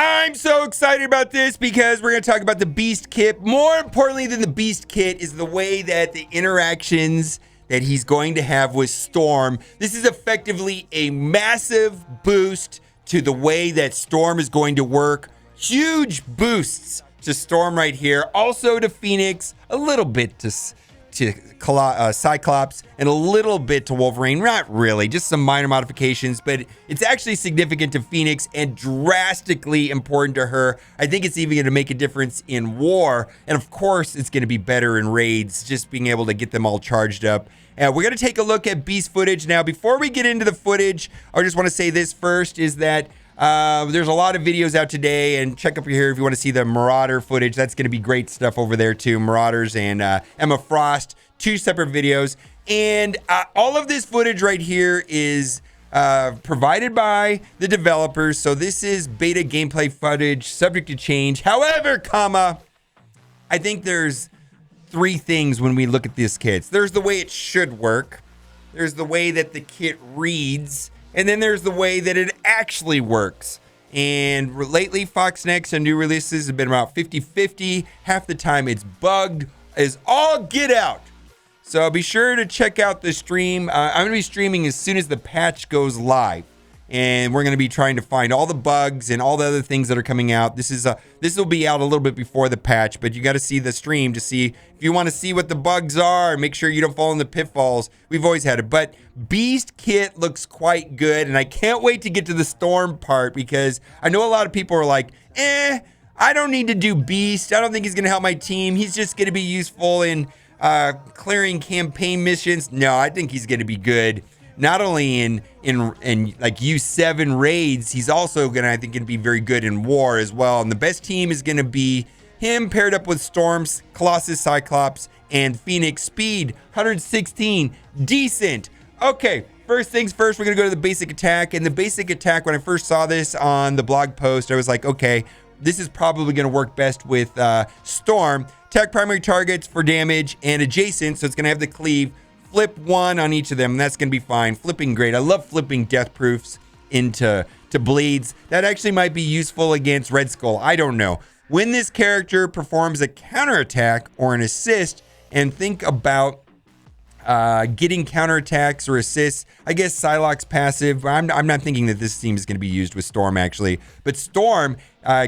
I'm so excited about this because we're going to talk about the Beast Kit. More importantly than the Beast Kit is the way that the interactions that he's going to have with Storm. This is effectively a massive boost to the way that Storm is going to work. Huge boosts to Storm right here. Also to Phoenix, a little bit to Cyclops, and a little bit to Wolverine. Not really, just some minor modifications, but it's actually significant to Phoenix and drastically important to her. I think it's even going to make a difference in war, and of course it's going to be better in raids, just being able to get them all charged up. We're going to take a look at Beast footage. Now, before we get into the footage, I just want to say this first, is that there's a lot of videos out today, and check up here if you want to see the Marauder footage. That's going to be great stuff over there too. Marauders and Emma Frost, 2 separate videos. And all of this footage right here is provided by the developers. So this is beta gameplay footage, subject to change. However, I think there's 3 things when we look at these kits. There's the way it should work. There's the way that the kit reads. And then there's the way that it actually works. And lately, Fox Next and new releases have been about 50-50. Half the time it's bugged as all get out. So be sure to check out the stream. I'm going to be streaming as soon as the patch goes live. And we're going to be trying to find all the bugs and all the other things that are coming out. This will be out a little bit before the patch, but you got to see the stream to see if you want to see what the bugs are and make sure you don't fall in the pitfalls. We've always had it, but Beast Kit looks quite good, and I can't wait to get to the Storm part because I know a lot of people are like, I don't need to do Beast. I don't think he's going to help my team. He's just going to be useful in clearing campaign missions. No, I think he's going to be good. Not only in like U7 raids, he's also I think gonna be very good in war as well. And the best team is gonna be him paired up with Storms, Colossus, Cyclops, and Phoenix. Speed 116, decent. Okay, first things first, we're gonna go to the basic attack. And the basic attack, when I first saw this on the blog post, I was like, okay, this is probably gonna work best with Storm. Attack primary targets for damage and adjacent, so it's gonna have the cleave. Flip 1 on each of them, and that's going to be fine. Flipping great. I love flipping death proofs into bleeds. That actually might be useful against Red Skull. I don't know. When this character performs a counterattack or an assist, and think about getting counterattacks or assists, I guess Psylocke's passive. I'm not thinking that this team is going to be used with Storm, actually. But Storm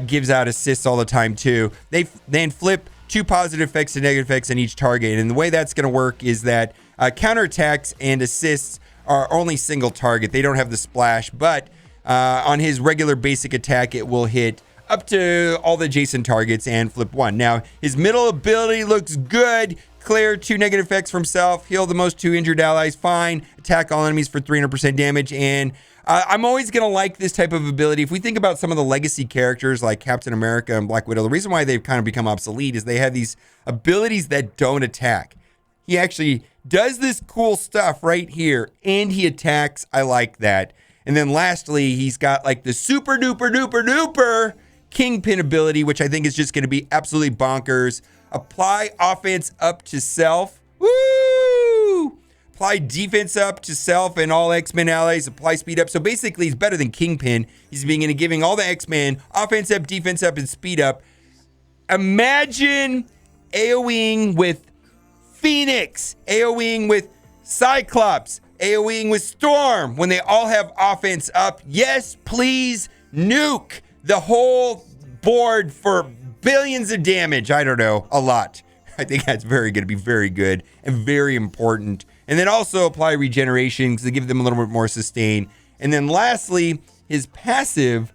gives out assists all the time, too. They then flip 2 positive effects to negative effects on each target. And the way that's going to work is that counterattacks and assists are only single target. They don't have the splash, but on his regular basic attack, it will hit up to all the adjacent targets and flip 1. Now, his middle ability looks good. Clear 2 negative effects for himself. Heal the most 2 injured allies. Fine. Attack all enemies for 300% damage. And I'm always going to like this type of ability. If we think about some of the legacy characters like Captain America and Black Widow, the reason why they've kind of become obsolete is they have these abilities that don't attack. He actually does this cool stuff right here, and he attacks. I like that. And then lastly, he's got like the super duper Kingpin ability, which I think is just going to be absolutely bonkers. Apply offense up to self. Woo! Apply defense up to self and all X-Men allies. Apply speed up. So basically, he's better than Kingpin. He's giving all the X-Men offense up, defense up, and speed up. Imagine AoEing with Phoenix, AoEing with Cyclops, AoEing with Storm when they all have offense up. Yes, please nuke the whole board for billions of damage. I don't know, a lot. I think that's going to be very good and very important. And then also apply regeneration to give them a little bit more sustain. And then lastly, his passive,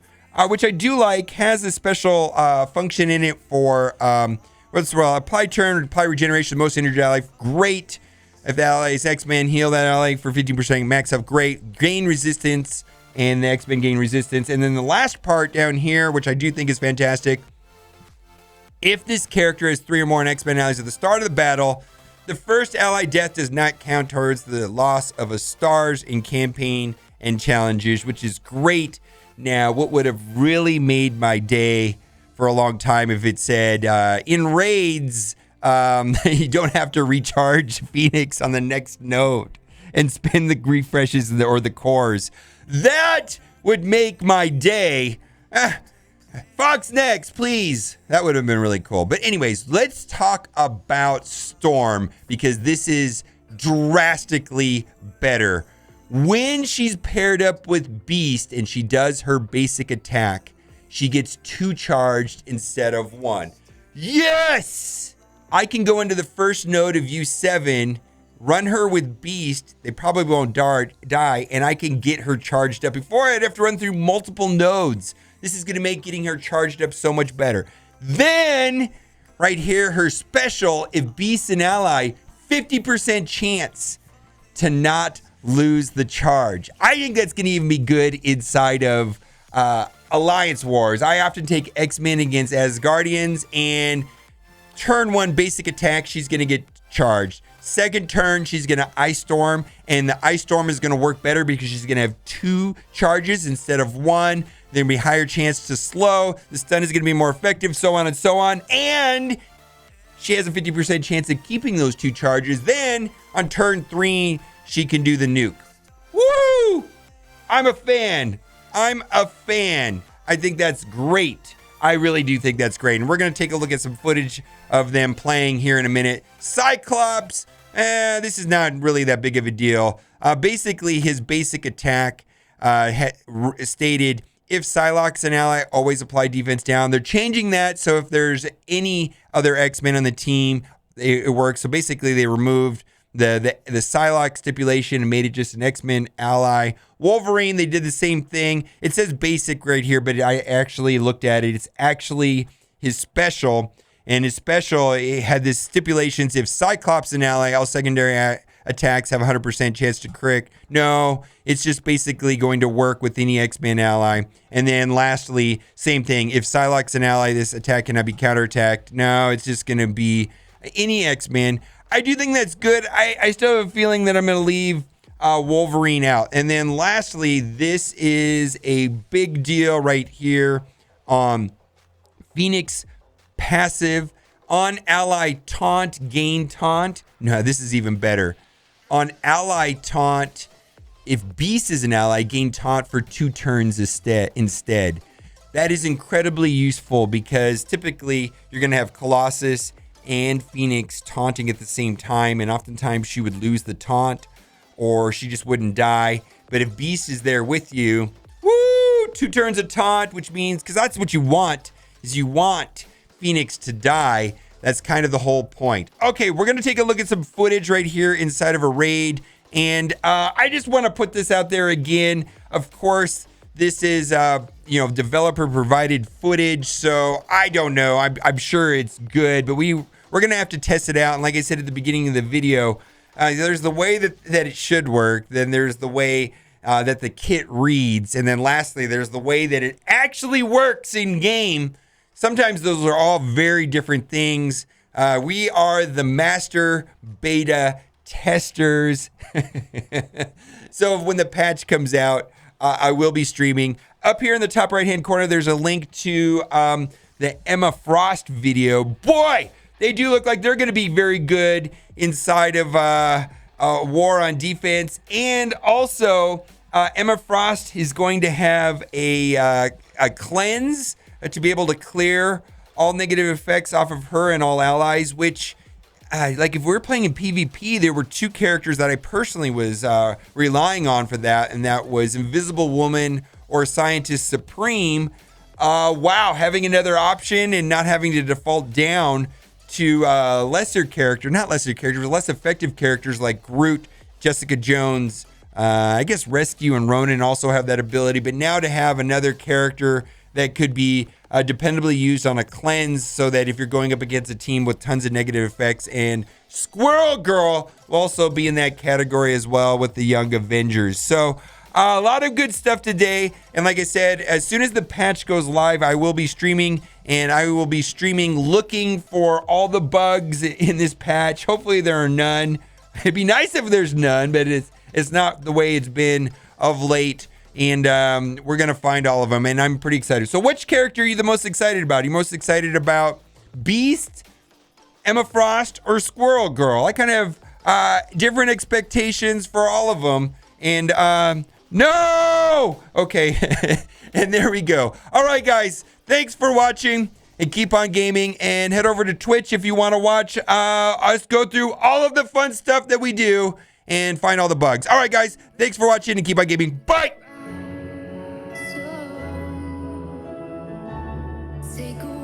which I do like, has a special function in it for apply turn, apply regeneration to the most injured ally. Great. If the ally is X-Men, heal that ally for 15% max up. Great. Gain resistance, and the X-Men gain resistance. And then the last part down here, which I do think is fantastic. If this character has 3 or more X-Men allies at the start of the battle, the first ally death does not count towards the loss of a stars in campaign and challenges, which is great. Now, what would have really made my day for a long time if it said in raids you don't have to recharge Phoenix on the next node and spin the refreshes or the cores. That would make my day. Fox next, please. That would have been really cool. But anyways, let's talk about Storm, because this is drastically better. When she's paired up with Beast and she does her basic attack, she gets 2 charged instead of 1. Yes! I can go into the first node of U7, run her with Beast. They probably won't die, and I can get her charged up before I'd have to run through multiple nodes. This is going to make getting her charged up so much better. Then, right here, her special, if Beast's an ally, 50% chance to not lose the charge. I think that's going to even be good inside of Alliance Wars. I often take X-Men against Asgardians, and turn 1 basic attack, she's going to get charged. Second turn, she's going to Ice Storm, and the Ice Storm is going to work better because she's going to have 2 charges instead of 1. There's going to be higher chance to slow. The stun is going to be more effective, so on and so on. And she has a 50% chance of keeping those 2 charges. Then, on turn 3, she can do the nuke. Woo! I'm a fan. I think that's great. I really do think that's great. And we're going to take a look at some footage of them playing here in a minute. Cyclops, this is not really that big of a deal. Basically, his basic attack stated, if Psylocke's an ally, always apply defense down. They're changing that, so if there's any other X-Men on the team, it works. So basically, they removed the Psylocke stipulation and made it just an X-Men ally. Wolverine, they did the same thing. It says basic right here, but I actually looked at it. It's actually his special. And his special, it had this stipulations, if Cyclops an ally, all secondary attacks have 100% chance to crit. No, it's just basically going to work with any X-Men ally. And then lastly, same thing. If Psylocke's an ally, this attack cannot be counterattacked. No, it's just going to be any X-Men. I do think that's good. I still have a feeling that I'm going to leave Wolverine out. And then lastly, this is a big deal right here. Phoenix passive on ally taunt, gain taunt. No, this is even better. On ally taunt, if Beast is an ally, gain taunt for 2 turns instead. That is incredibly useful because typically you're going to have Colossus and Phoenix taunting at the same time, and oftentimes she would lose the taunt or she just wouldn't die. But if Beast is there with you, woo, 2 turns of taunt, which means, because that's what you want, is you want Phoenix to die. That's kind of the whole point. Okay, we're going to take a look at some footage right here inside of a raid. And I just want to put this out there again. Of course, this is, developer provided footage. So I don't know. I'm sure it's good, but we're going to have to test it out. And like I said at the beginning of the video, there's the way that it should work. Then there's the way that the kit reads. And then lastly, there's the way that it actually works in game. Sometimes those are all very different things. We are the master beta testers. So when the patch comes out, I will be streaming. Up here in the top right-hand corner, there's a link to the Emma Frost video. Boy, they do look like they're going to be very good inside of War on Defense. And also, Emma Frost is going to have a cleanse to be able to clear all negative effects off of her and all allies, which, like if we're playing in PvP, there were 2 characters that I personally was relying on for that, and that was Invisible Woman or Scientist Supreme. Wow, having another option and not having to default down to less effective characters like Groot, Jessica Jones, I guess Rescue and Ronan also have that ability, but now to have another character that could be dependably used on a cleanse, so that if you're going up against a team with tons of negative effects, and Squirrel Girl will also be in that category as well with the Young Avengers. So a lot of good stuff today. And like I said, as soon as the patch goes live, I will be streaming, and I will be streaming looking for all the bugs in this patch. Hopefully there are none. It'd be nice if there's none, but it's not the way it's been of late. And we're going to find all of them, and I'm pretty excited. So which character are you the most excited about? Are you most excited about Beast, Emma Frost, or Squirrel Girl? I kind of have different expectations for all of them. And no! Okay. And there we go. All right, guys. Thanks for watching. And keep on gaming. And head over to Twitch if you want to watch us go through all of the fun stuff that we do and find all the bugs. All right, guys. Thanks for watching and keep on gaming. Bye. Take away